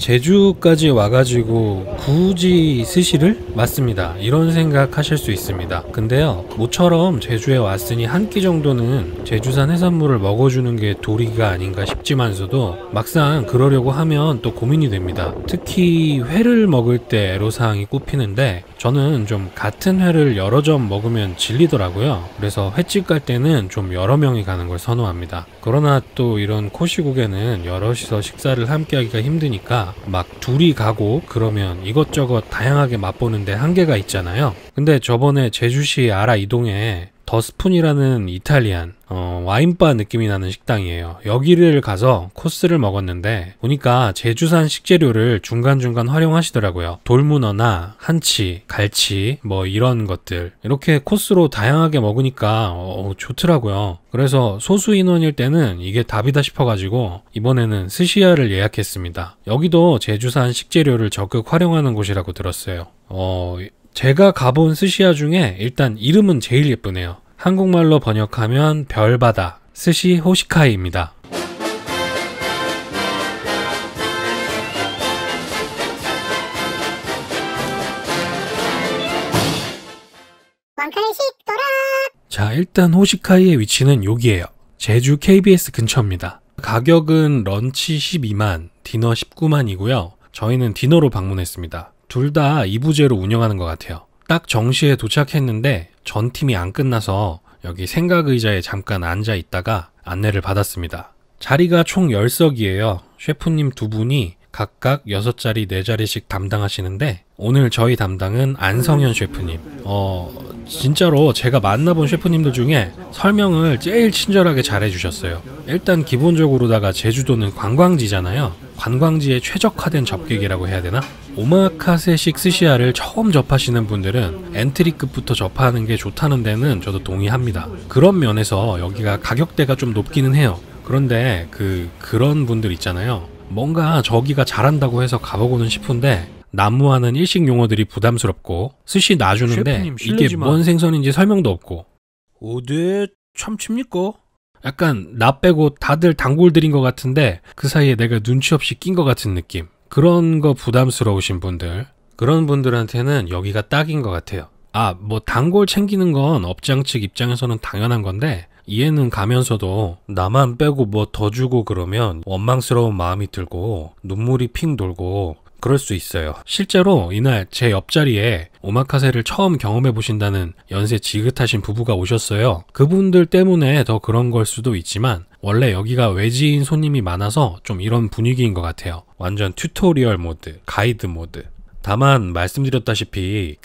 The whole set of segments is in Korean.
제주까지 와가지고 굳이 스시를? 맞습니다. 이런 생각 하실 수 있습니다. 근데요, 모처럼 제주에 왔으니 한 끼 정도는 제주산 해산물을 먹어주는 게 도리가 아닌가 싶지만서도 막상 그러려고 하면 또 고민이 됩니다. 특히 회를 먹을 때 애로사항이 꼽히는데 저는 좀 같은 회를 여러 점 먹으면 질리더라고요. 그래서 횟집 갈 때는 좀 여러 명이 가는 걸 선호합니다. 그러나 또 이런 코시국에는 여럿이서 식사를 함께 하기가 힘드니까 막 둘이 가고 그러면 이것저것 다양하게 맛보는데 한계가 있잖아요. 근데 저번에 제주시 아라 이동에 더스푼이라는 이탈리안 와인바 느낌이 나는 식당이에요. 여기를 가서 코스를 먹었는데 보니까 제주산 식재료를 중간중간 활용하시더라고요. 돌문어나 한치, 갈치 뭐 이런 것들 이렇게 코스로 다양하게 먹으니까 좋더라고요. 그래서 소수 인원일 때는 이게 답이다 싶어가지고 이번에는 스시야를 예약했습니다. 여기도 제주산 식재료를 적극 활용하는 곳이라고 들었어요. 제가 가본 스시야 중에 일단 이름은 제일 예쁘네요. 한국말로 번역하면 별바다 스시 호시카이입니다. 자, 일단 호시카이의 위치는 여기에요. 제주 KBS 근처입니다. 가격은 런치 12만, 디너 19만이고요. 저희는 디너로 방문했습니다. 둘 다 2부제로 운영하는 것 같아요. 딱 정시에 도착했는데 전 팀이 안 끝나서 여기 생각의자에 잠깐 앉아 있다가 안내를 받았습니다. 자리가 총 10석이에요. 셰프님 2분이 각각 6자리 4자리씩 담당하시는데 오늘 저희 담당은 안성현 셰프님. 진짜로 제가 만나본 셰프님들 중에 설명을 제일 친절하게 잘 해주셨어요. 일단 기본적으로다가 제주도는 관광지잖아요. 관광지에 최적화된 접객이라고 해야 되나? 오마카세식 스시야를 처음 접하시는 분들은 엔트리급부터 접하는 게 좋다는 데는 저도 동의합니다. 그런 면에서 여기가 가격대가 좀 높기는 해요. 그런데 그런 분들 있잖아요. 뭔가 저기가 잘한다고 해서 가보고는 싶은데 난무하는 일식 용어들이 부담스럽고 스시 놔주는데 이게 뭔 생선인지 설명도 없고 어디 참칩니까? 약간 나 빼고 다들 단골들인 것 같은데 그 사이에 내가 눈치 없이 낀 것 같은 느낌. 그런 거 부담스러우신 분들, 그런 분들한테는 여기가 딱인 것 같아요. 뭐 단골 챙기는 건 업장 측 입장에서는 당연한 건데 이해는 가면서도 나만 빼고 뭐 더 주고 그러면 원망스러운 마음이 들고 눈물이 핑 돌고 그럴 수 있어요. 실제로 이날 제 옆자리에 오마카세를 처음 경험해 보신다는 연세 지긋하신 부부가 오셨어요. 그분들 때문에 더 그런 걸 수도 있지만 원래 여기가 외지인 손님이 많아서 좀 이런 분위기인 것 같아요. 완전 튜토리얼 모드, 가이드 모드. 다만 말씀드렸다시피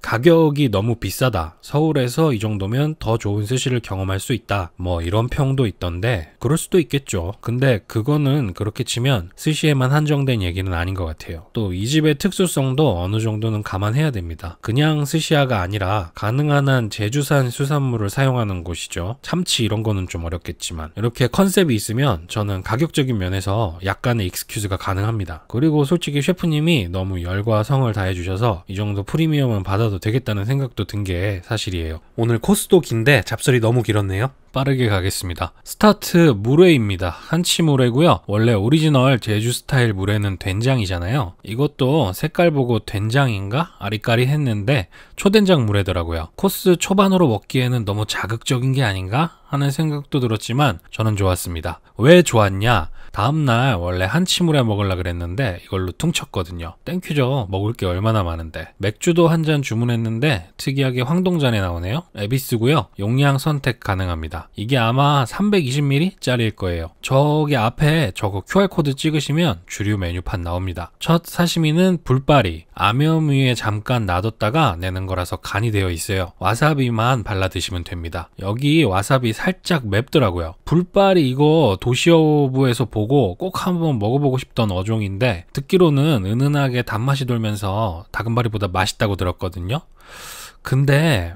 가격이 너무 비싸다. 서울에서 이 정도면 더 좋은 스시를 경험할 수 있다. 뭐 이런 평도 있던데 그럴 수도 있겠죠. 근데 그거는 그렇게 치면 스시에만 한정된 얘기는 아닌 것 같아요. 또 이 집의 특수성도 어느 정도는 감안해야 됩니다. 그냥 스시야가 아니라 가능한 한 제주산 수산물을 사용하는 곳이죠. 참치 이런 거는 좀 어렵겠지만 이렇게 컨셉이 있으면 저는 가격적인 면에서 약간의 익스큐즈가 가능합니다. 그리고 솔직히 셰프님이 너무 열과 성을 다해주셔서 이 정도 프리미엄은 받아도 되겠다는 생각도 든 게 사실이에요. 오늘 코스도 긴데 잡설이 너무 길었네요. 빠르게 가겠습니다. 스타트 물회입니다. 한치 물회고요. 원래 오리지널 제주 스타일 물회는 된장이잖아요. 이것도 색깔 보고 된장인가? 아리까리 했는데 초된장 물회더라고요. 코스 초반으로 먹기에는 너무 자극적인 게 아닌가? 하는 생각도 들었지만 저는 좋았습니다. 왜 좋았냐? 다음날 원래 한치물회 먹으려고 그랬는데 이걸로 퉁쳤거든요. 땡큐죠. 먹을 게 얼마나 많은데. 맥주도 한 잔 주문했는데 특이하게 황동잔에 나오네요. 에비스고요. 용량 선택 가능합니다. 이게 아마 320ml 짜리일 거예요. 저기 앞에 저거 QR코드 찍으시면 주류 메뉴판 나옵니다. 첫 사시미는 불바리, 암염 위에 잠깐 놔뒀다가 내는 거라서 간이 되어 있어요. 와사비만 발라 드시면 됩니다. 여기 와사비 살짝 맵더라고요. 불바리 이거 도시어부에서 보고 꼭 한번 먹어보고 싶던 어종인데 듣기로는 은은하게 단맛이 돌면서 다금바리보다 맛있다고 들었거든요. 근데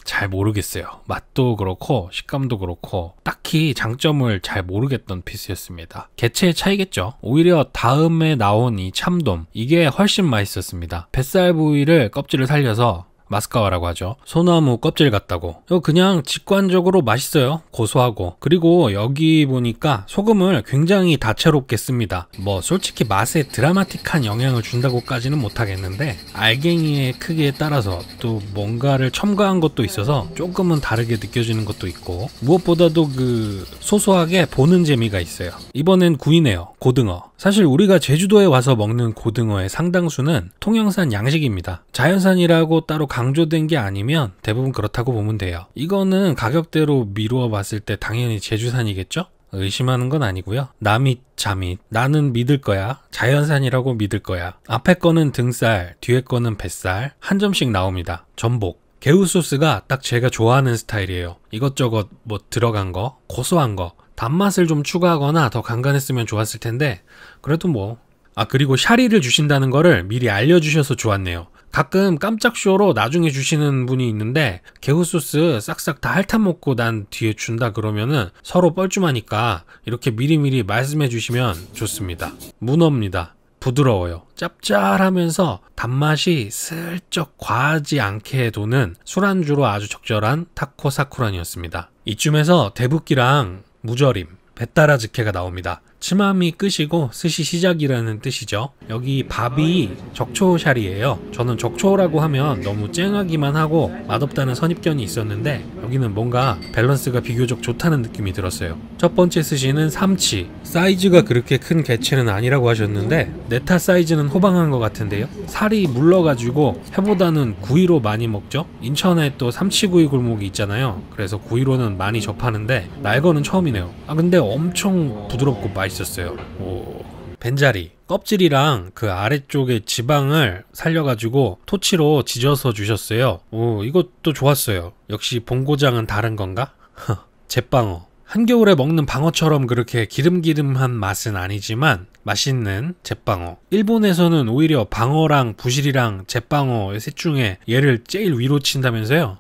잘 모르겠어요. 맛도 그렇고 식감도 그렇고 딱히 장점을 잘 모르겠던 피스였습니다. 개체의 차이겠죠. 오히려 다음에 나온 이 참돔 이게 훨씬 맛있었습니다. 뱃살 부위를 껍질을 살려서 마스카와라고 하죠. 소나무 껍질 같다고. 이거 그냥 직관적으로 맛있어요. 고소하고. 그리고 여기 보니까 소금을 굉장히 다채롭게 씁니다. 뭐 솔직히 맛에 드라마틱한 영향을 준다고까지는 못하겠는데 알갱이의 크기에 따라서 또 뭔가를 첨가한 것도 있어서 조금은 다르게 느껴지는 것도 있고, 무엇보다도 그 소소하게 보는 재미가 있어요. 이번엔 구이네요. 고등어. 사실 우리가 제주도에 와서 먹는 고등어의 상당수는 통영산 양식입니다. 자연산이라고 따로 강조된 게 아니면 대부분 그렇다고 보면 돼요. 이거는 가격대로 미루어 봤을 때 당연히 제주산이겠죠? 의심하는 건 아니고요. 남잇, 자밋, 나는 믿을 거야. 자연산이라고 믿을 거야. 앞에 거는 등살, 뒤에 거는 뱃살, 한 점씩 나옵니다. 전복. 개우 소스가 딱 제가 좋아하는 스타일이에요. 이것저것 뭐 들어간 거, 고소한 거, 단맛을 좀 추가하거나 더 간간했으면 좋았을 텐데 그래도 뭐. 그리고 샤리를 주신다는 거를 미리 알려주셔서 좋았네요. 가끔 깜짝 쇼로 나중에 주시는 분이 있는데 개우소스 싹싹 다 핥아 먹고 난 뒤에 준다 그러면은 서로 뻘쭘하니까 이렇게 미리미리 말씀해 주시면 좋습니다. 문어입니다. 부드러워요. 짭짤하면서 단맛이 슬쩍 과하지 않게 도는 술안주로 아주 적절한 타코 사쿠란이었습니다. 이쯤에서 대붓기랑 무절임, 베타라즈케가 나옵니다. 츠마미 끝이고 스시 시작이라는 뜻이죠. 여기 밥이 적초샤리예요. 저는 적초라고 하면 너무 쨍하기만 하고 맛없다는 선입견이 있었는데 여기는 뭔가 밸런스가 비교적 좋다는 느낌이 들었어요. 첫 번째 스시는 삼치. 사이즈가 그렇게 큰 개체는 아니라고 하셨는데 네타 사이즈는 호방한 것 같은데요. 살이 물러가지고 회보다는 구이로 많이 먹죠. 인천에 또 삼치구이 골목이 있잖아요. 그래서 구이로는 많이 접하는데 날거는 처음이네요. 근데 엄청 부드럽고 맛있었어요. 벤자리. 껍질이랑 그 아래쪽에 지방을 살려가지고 토치로 지져서 주셨어요. 이것도 좋았어요. 역시 본고장은 다른 건가? 제빵어. 한겨울에 먹는 방어처럼 그렇게 기름기름한 맛은 아니지만 맛있는 제빵어. 일본에서는 오히려 방어랑 부실이랑 제빵어 셋 중에 얘를 제일 위로 친다면서요?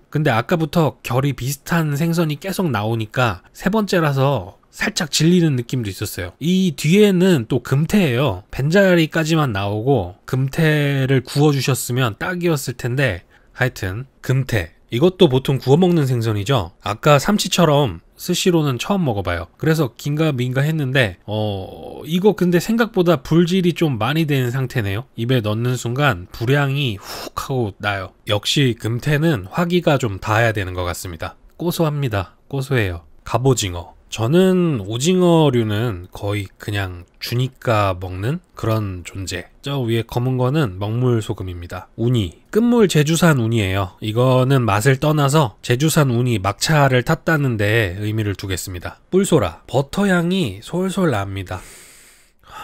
근데 아까부터 결이 비슷한 생선이 계속 나오니까 세 번째라서 살짝 질리는 느낌도 있었어요. 이 뒤에는 또 금태예요. 벤자리까지만 나오고 금태를 구워주셨으면 딱이었을 텐데 하여튼 금태. 이것도 보통 구워 먹는 생선이죠. 아까 삼치처럼 스시로는 처음 먹어봐요. 그래서 긴가민가 했는데 이거 근데 생각보다 불질이 좀 많이 된 상태네요. 입에 넣는 순간 불향이 훅 하고 나요. 역시 금태는 화기가 좀 닿아야 되는 것 같습니다. 고소합니다. 고소해요. 갑오징어. 저는 오징어류는 거의 그냥 주니까 먹는 그런 존재. 저 위에 검은 거는 먹물소금입니다. 우니. 끝물 제주산 우니예요. 이거는 맛을 떠나서 제주산 우니 막차를 탔다는 데 의미를 두겠습니다. 뿔소라. 버터향이 솔솔 납니다.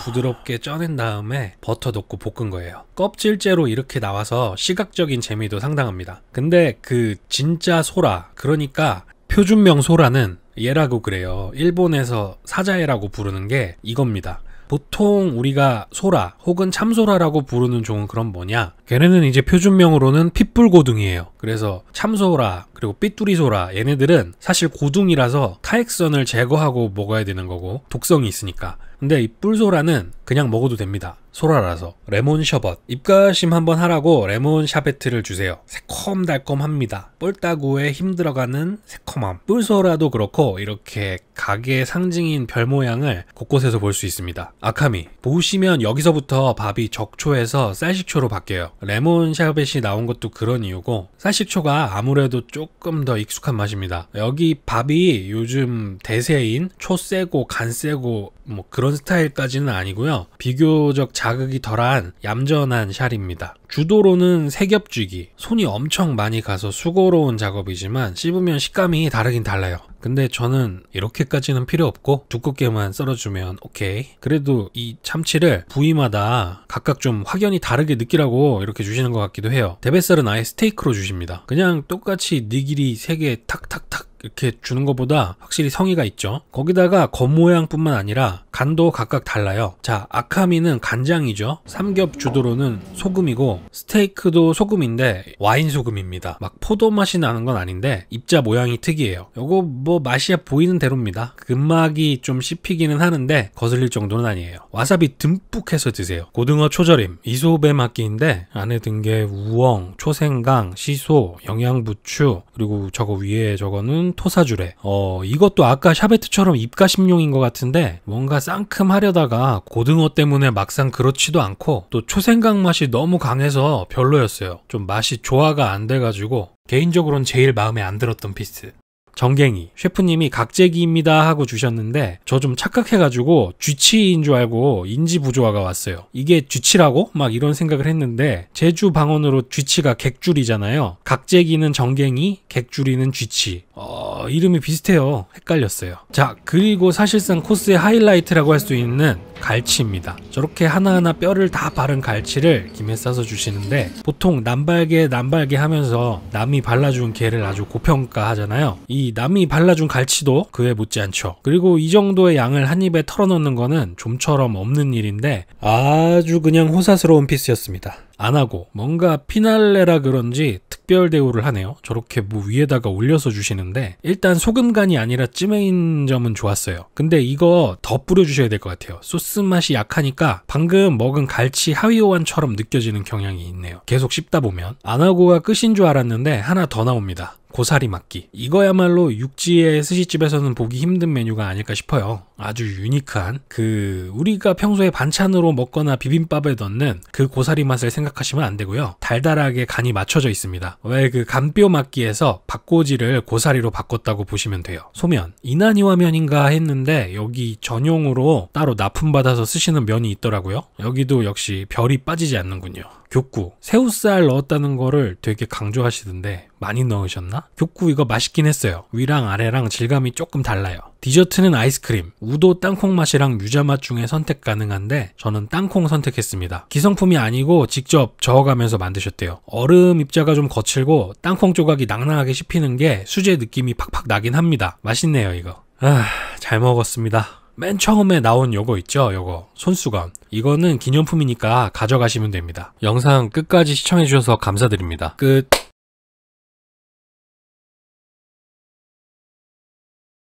부드럽게 쪄낸 다음에 버터 넣고 볶은 거예요. 껍질째로 이렇게 나와서 시각적인 재미도 상당합니다. 근데 그 진짜 소라, 그러니까 표준명 소라는 얘라고 그래요. 일본에서 사자에라고 부르는 게 이겁니다. 보통 우리가 소라 혹은 참소라라고 부르는 종은 그럼 뭐냐? 걔네는 이제 표준명으로는 핏불고등이에요. 그래서 참소라 그리고 삐뚜리소라 얘네들은 사실 고등이라서 타액선을 제거하고 먹어야 되는 거고 독성이 있으니까. 근데 이 뿔소라는 그냥 먹어도 됩니다. 소라라서. 레몬 셔벗. 입가심 한번 하라고 레몬 샤베트를 주세요. 새콤달콤합니다. 뿔따구에 힘 들어가는 새콤함. 뿔소라도 그렇고 이렇게 가게의 상징인 별 모양을 곳곳에서 볼 수 있습니다. 아카미. 보시면 여기서부터 밥이 적초에서 쌀식초로 바뀌어요. 레몬 샤벳이 나온 것도 그런 이유고 쌀식초가 아무래도 조금 더 익숙한 맛입니다. 여기 밥이 요즘 대세인 초 세고 간 세고 뭐 그런 스타일까지는 아니고요. 비교적 자극이 덜한 얌전한 샤리입니다. 주도로는 세겹쥐기. 손이 엄청 많이 가서 수고로운 작업이지만 씹으면 식감이 다르긴 달라요. 근데 저는 이렇게까지는 필요 없고 두껍게만 썰어주면 오케이. 그래도 이 참치를 부위마다 각각 좀 확연히 다르게 느끼라고 이렇게 주시는 것 같기도 해요. 대뱃살은 아예 스테이크로 주십니다. 그냥 똑같이 니기리 3개 탁탁탁 이렇게 주는 것보다 확실히 성의가 있죠. 거기다가 겉모양뿐만 아니라 간도 각각 달라요. 자, 아카미는 간장이죠. 삼겹 주도로는 소금이고, 스테이크도 소금인데 와인 소금입니다. 막 포도 맛이 나는 건 아닌데 입자 모양이 특이해요. 요거 뭐 맛이야 보이는 대로입니다. 근막이 좀 씹히기는 하는데 거슬릴 정도는 아니에요. 와사비 듬뿍 해서 드세요. 고등어 초절임, 이소배 막기인데 안에 든 게 우엉, 초생강, 시소, 영양부추, 그리고 저거 위에 저거는 토사주래. 이것도 아까 샤베트처럼 입가심용인 것 같은데 뭔가 상큼하려다가 고등어 때문에 막상 그렇지도 않고 또 초생강 맛이 너무 강해서 별로였어요. 좀 맛이 조화가 안 돼가지고 개인적으로는 제일 마음에 안 들었던 피스. 정갱이, 셰프님이 각재기입니다 하고 주셨는데 저 좀 착각해가지고 쥐치인 줄 알고 인지부조화가 왔어요. 이게 쥐치라고? 막 이런 생각을 했는데 제주 방언으로 쥐치가 객줄이잖아요. 각재기는 정갱이, 객줄이는 쥐치. 이름이 비슷해요. 헷갈렸어요. 자, 그리고 사실상 코스의 하이라이트라고 할 수 있는 갈치입니다. 저렇게 하나하나 뼈를 다 바른 갈치를 김에 싸서 주시는데 보통 남발개 하면서 남이 발라준 게를 아주 고평가하잖아요. 이 남이 발라준 갈치도 그에 못지않죠. 그리고 이 정도의 양을 한 입에 털어넣는 거는 좀처럼 없는 일인데 아주 그냥 호사스러운 피스였습니다. 안 하고 뭔가 피날레라 그런지 특별 대우를 하네요. 저렇게 뭐 위에다가 올려서 주시는데 일단 소금간이 아니라 찌메인 점은 좋았어요. 근데 이거 더 뿌려주셔야 될 것 같아요. 소스 맛이 약하니까 방금 먹은 갈치 하위호환처럼 느껴지는 경향이 있네요. 계속 씹다 보면. 안 하고가 끝인 줄 알았는데 하나 더 나옵니다. 고사리 막기. 이거야말로 육지의 스시집에서는 보기 힘든 메뉴가 아닐까 싶어요. 아주 유니크한 우리가 평소에 반찬으로 먹거나 비빔밥에 넣는 그 고사리 맛을 생각하시면 안 되고요. 달달하게 간이 맞춰져 있습니다. 왜 그 간뼈 막기에서 박고지를 고사리로 바꿨다고 보시면 돼요. 소면, 이나니와 면인가 했는데 여기 전용으로 따로 납품받아서 쓰시는 면이 있더라고요. 여기도 역시 별이 빠지지 않는군요. 격구, 새우살 넣었다는 거를 되게 강조하시던데 많이 넣으셨나? 격구 이거 맛있긴 했어요. 위랑 아래랑 질감이 조금 달라요. 디저트는 아이스크림, 우도 땅콩 맛이랑 유자 맛 중에 선택 가능한데 저는 땅콩 선택했습니다. 기성품이 아니고 직접 저어가면서 만드셨대요. 얼음 입자가 좀 거칠고 땅콩 조각이 낭낭하게 씹히는 게 수제 느낌이 팍팍 나긴 합니다. 맛있네요 이거. 잘 먹었습니다. 맨 처음에 나온 요거 있죠? 요거 손수건. 이거는 기념품이니까 가져가시면 됩니다. 영상 끝까지 시청해주셔서 감사드립니다. 끝.